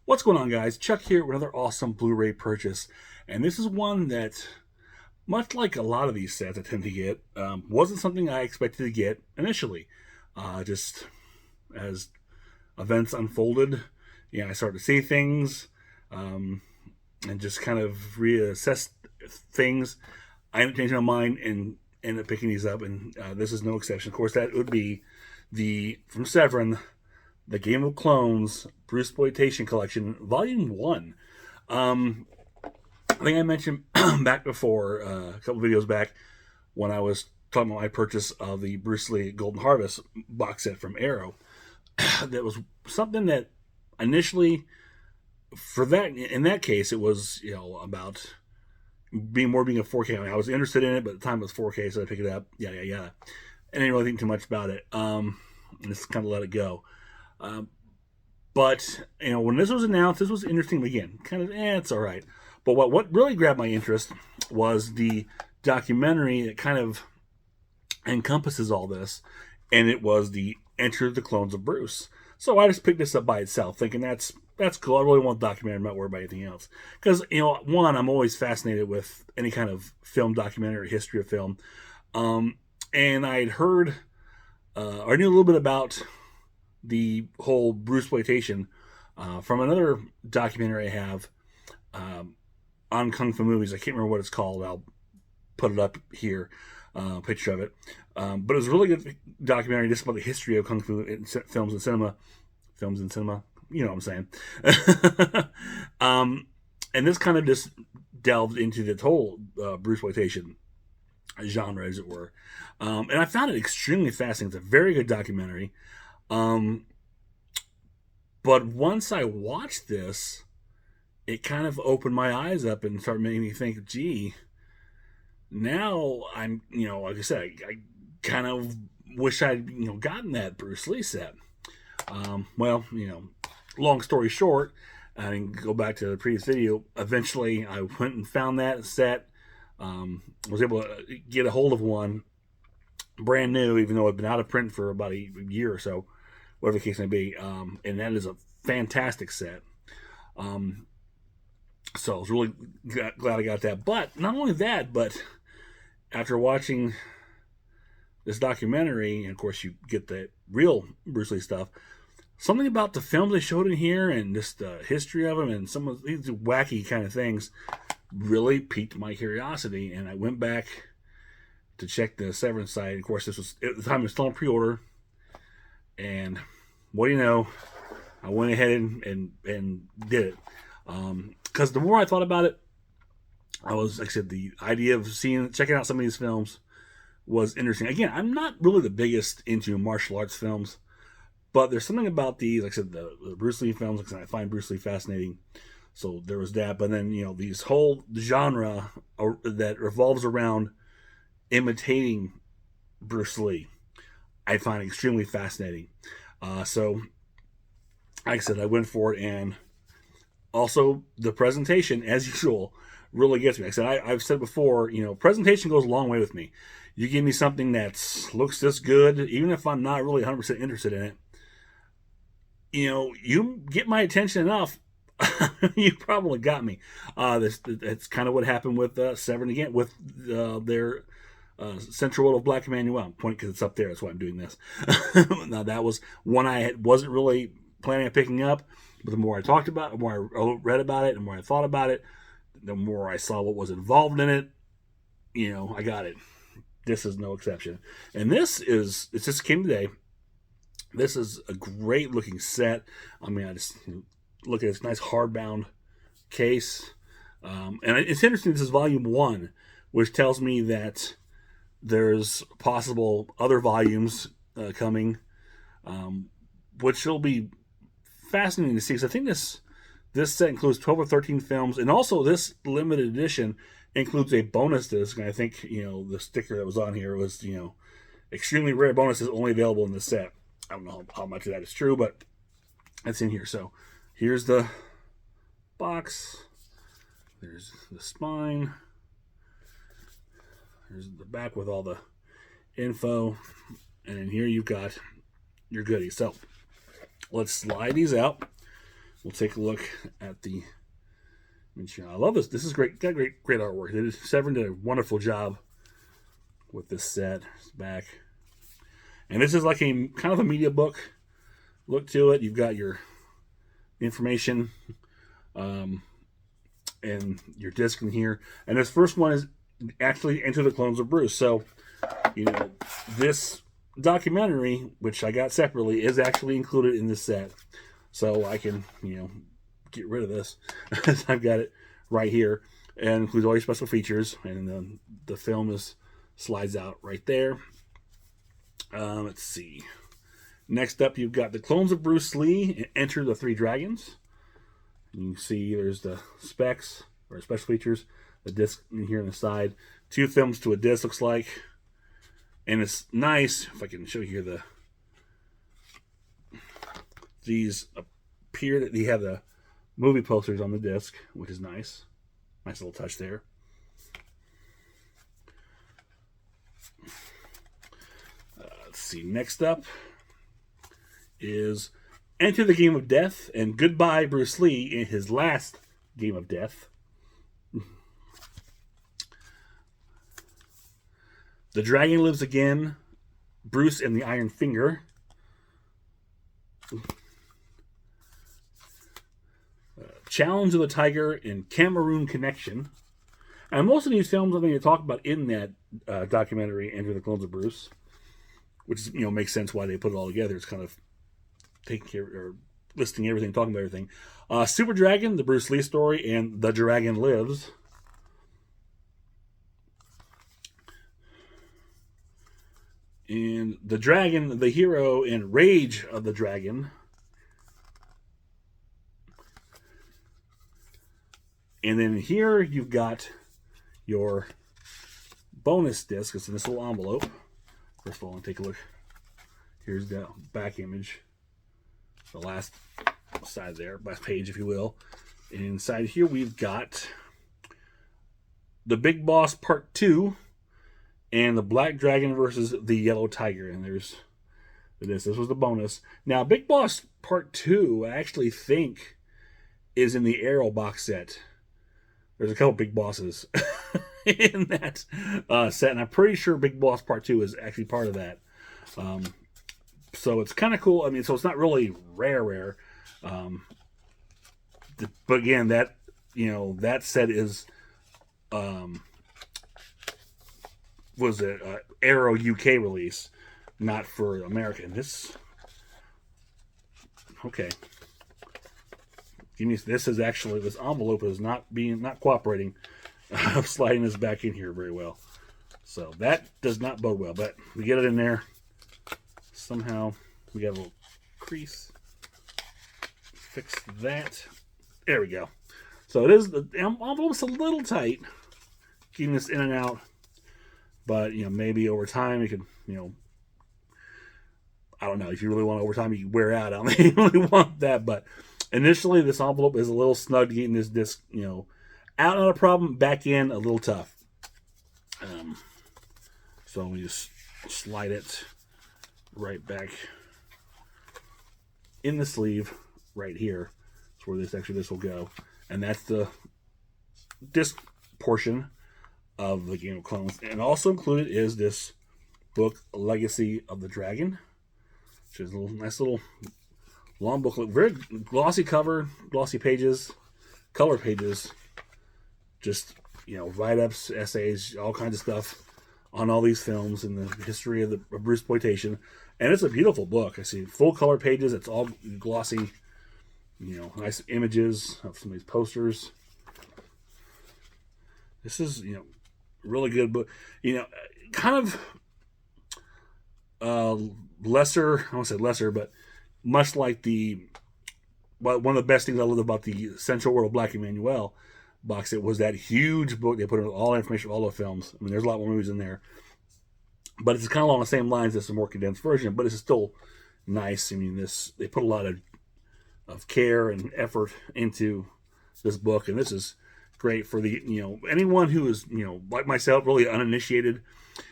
What's going on, guys? Chuck here with another awesome Blu-ray purchase. And this is one that, much like a lot of these sets I tend to get, wasn't something I expected to get initially. Just as events unfolded, I started to see things and just kind of reassess things. I ended up changing my mind and ended up picking these up, and this is no exception. Of course, that would be from Severin, the Game of Clones Bruceploitation Collection, Volume 1. I think I mentioned back before, a couple videos back, when I was talking about my purchase of the Bruce Lee Golden Harvest box set from Arrow. That was something that initially, in that case, it was, about being a 4K. I mean, I was interested in it, but at the time it was 4K, so I picked it up. I didn't really think too much about it. And just kind of let it go. But when this was announced, this was interesting. Again, kind of, it's all right. But what really grabbed my interest was the documentary that kind of encompasses all this, and it was the Enter the Clones of Bruce. So I just picked this up by itself, thinking that's cool. I really want a documentary. I'm not worried about anything else. Because, one, I'm always fascinated with any kind of film documentary, history of film. And I had heard, or I knew a little bit about the whole Bruceploitation from another documentary I have on Kung Fu movies. I can't remember what it's called. I'll put it up here, picture of it. But it was a really good documentary just about the history of Kung Fu films and cinema. You know what I'm saying. And this kind of just delved into the whole Bruceploitation genre, as it were. And I found it extremely fascinating. It's a very good documentary. But once I watched this, it kind of opened my eyes up and started making me think, gee, now I'm, like I said, I kind of wish I'd, gotten that Bruce Lee set. Long story short, I can go back to the previous video. Eventually, I went and found that set. Was able to get a hold of one brand new, even though it'd been out of print for about a year or so, whatever the case may be. And that is a fantastic set. So I was really glad I got that. But not only that, but after watching this documentary, and of course you get the real Bruce Lee stuff, something about the films they showed in here and just the history of them and some of these wacky kind of things really piqued my curiosity. And I went back to check the Severin site. Of course, this was at the time it was still on pre-order. And what do you know? I went ahead and did it. Because the more I thought about it, like I said, the idea of checking out some of these films was interesting. Again, I'm not really the biggest into martial arts films, but there's something about these, like I said, the Bruce Lee films, like I said, I find Bruce Lee fascinating. So there was that. But then, these whole genre that revolves around imitating Bruce Lee, I find extremely fascinating. So, like I said, I went for it, and also the presentation, as usual, really gets me. Like I said, I've said before, presentation goes a long way with me. You give me something that looks this good, even if I'm not really 100% interested in it, you get my attention enough, you probably got me. That's kind of what happened with Severin again, with their Central World of Black Emmanuel. Point because it's up there. That's why I'm doing this. Now that was one I wasn't really planning on picking up, but the more I talked about it, the more I read about it, the more I thought about it, the more I saw what was involved in it. I got it. This is no exception. And it just came today. This is a great looking set. I mean, I just look at this nice hardbound case. And it's interesting, this is volume 1, which tells me that there's possible other volumes coming, which will be fascinating to see. Because I think this set includes 12 or 13 films, and also this limited edition includes a bonus disc. And I think the sticker that was on here was extremely rare bonuses only available in this set. I don't know how much of that is true, but that's in here. So here's the box. There's the spine. There's the back with all the info. And in here you've got your goodies. So let's slide these out. we'll take a look at the. I love this. This is great. Got great artwork. Severin did a wonderful job with this set. It's back, and this is like a kind of a media book look to it. You've got your information and your disc in here, and this first one is actually Enter the Clones of Bruce. So, this documentary, which I got separately, is actually included in this set. So I can, get rid of this. I've got it right here, and includes all your special features, and then the film slides out right there. Let's see. Next up, you've got the Clones of Bruce Lee and Enter the Three Dragons. You can see there's the specs or special features, the disc in here on the side. 2 films to a disc, looks like. And it's nice, if I can show you here, these appear that they have the movie posters on the disc, which is nice. Nice little touch there. Let's see, next up is Enter the Game of Death and Goodbye Bruce Lee in his last Game of Death. The Dragon Lives Again, Bruce and the Iron Finger. Challenge of the Tiger and Cameroon Connection. And most of these films I'm going to talk about in that documentary, Enter the Clones of Bruce, which makes sense why they put it all together. It's kind of taking care or listing everything, talking about everything. Super Dragon, the Bruce Lee story, and The Dragon Lives. And The Dragon, the Hero, and Rage of the Dragon. And then here you've got your bonus disc. It's in this little envelope. First of all, I'll take a look. Here's the back image. The last side there, last page, if you will. And inside here we've got The Big Boss Part 2 and The Black Dragon versus the Yellow Tiger. And there's this. This was the bonus. Now, Big Boss Part 2, I actually think, is in the Arrow box set. There's a couple big bosses in that set, and I'm pretty sure Big Boss Part 2 is actually part of that. So it's kind of cool. I mean, so it's not really rare. But again, that set is was it Arrow UK release, not for America. And this, okay. This is actually, this envelope is not cooperating. I'm sliding this back in here very well. So that does not bode well, but we get it in there. Somehow we got a little crease. Fix that. There we go. So it is, the envelope's a little tight, keeping this in and out. But, maybe over time it could, I don't know. If you really want over time, you can wear out. I don't really want that, but initially, this envelope is a little snug getting this disc, out not a problem, back in a little tough. So we just slide it right back in the sleeve right here. That's where this will go. And that's the disc portion of the Game of Clones. And also included is this book, Legacy of the Dragon, which is a nice little long booklet, very glossy cover, glossy pages, color pages, just, write-ups, essays, all kinds of stuff on all these films and the history of Bruceploitation. And it's a beautiful book. I see full color pages. It's all glossy, nice images of some of these posters. This is, really good book. Kind of lesser, I won't say lesser, but much like one of the best things I loved about the Central World of Black Emmanuel box set was that huge book. They put in all information of all the films. I mean, there's a lot more movies in there. But it's kind of along the same lines as a more condensed version, but it's still nice. I mean, they put a lot of care and effort into this book, and this is great for the, anyone who is, like myself, really uninitiated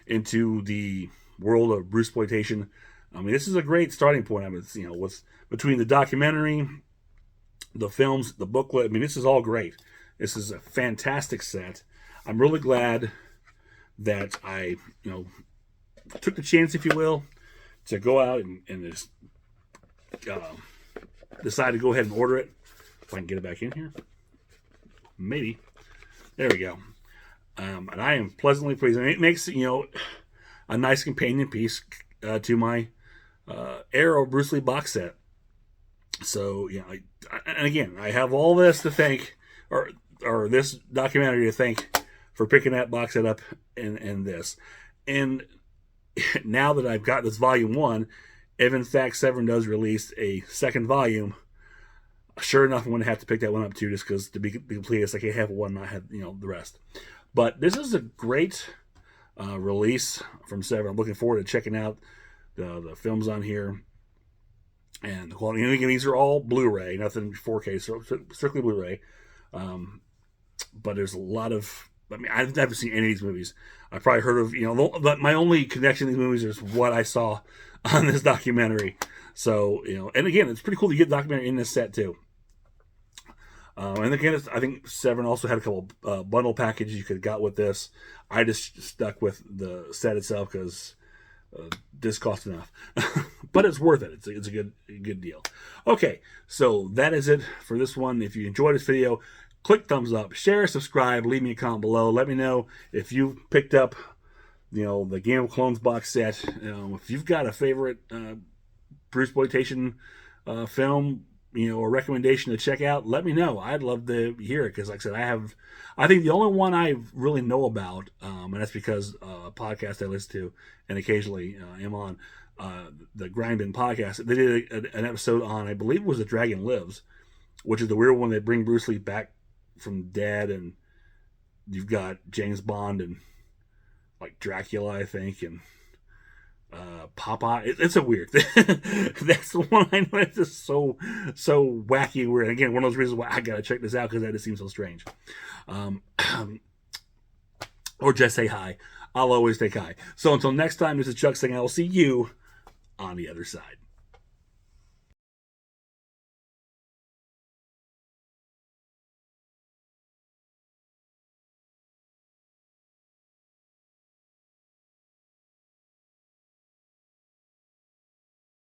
into the world of Bruceploitation. I mean, this is a great starting point. I mean, with between the documentary, the films, the booklet. I mean, this is all great. This is a fantastic set. I'm really glad that I, took the chance, if you will, to go out and just decide to go ahead and order it. If I can get it back in here. Maybe. There we go. And I am pleasantly pleased. And it makes, a nice companion piece to my Arrow Bruce Lee box set. So, and again, I have all this to thank, or this documentary to thank for picking that box set up and this. And now that I've got this volume 1, if in fact Severin does release a second volume, sure enough, I'm going to have to pick that one up too, just because to be completist, I can't have one, not have the rest. But this is a great release from Severin. I'm looking forward to checking out the films on here and the quality. And again, these are all Blu-ray, nothing 4K, so strictly Blu-ray. But there's a lot of. I mean, I've never seen any of these movies. I've probably heard of, my only connection to these movies is what I saw on this documentary. So, and again, it's pretty cool to get the documentary in this set too. And again, I think Severin also had a couple bundle packages you could have got with this. I just stuck with the set itself because this cost enough. But it's worth it. It's a good deal. Okay, so that is it for this one. If you enjoyed this video, click thumbs up, share, subscribe, leave me a comment below. Let me know if you picked up, the Game of Clones box set. If you've got a favorite Bruceploitation film, or recommendation to check out, let me know. I'd love to hear it because, like I said, I think the only one I really know about, and that's because a podcast I listen to and occasionally am on, the Grind Bin podcast. They did an episode on, I believe it was The Dragon Lives, which is the weird one. They bring Bruce Lee back from dead, and you've got James Bond and like Dracula, I think, and Popeye. It's a weird thing. That's the one I know. It's just so wacky and weird. And again, one of those reasons why I gotta check this out, because that just seems so strange. Or just say hi. I'll always take hi. So until next time, this is Chuck saying I will see you on the other side.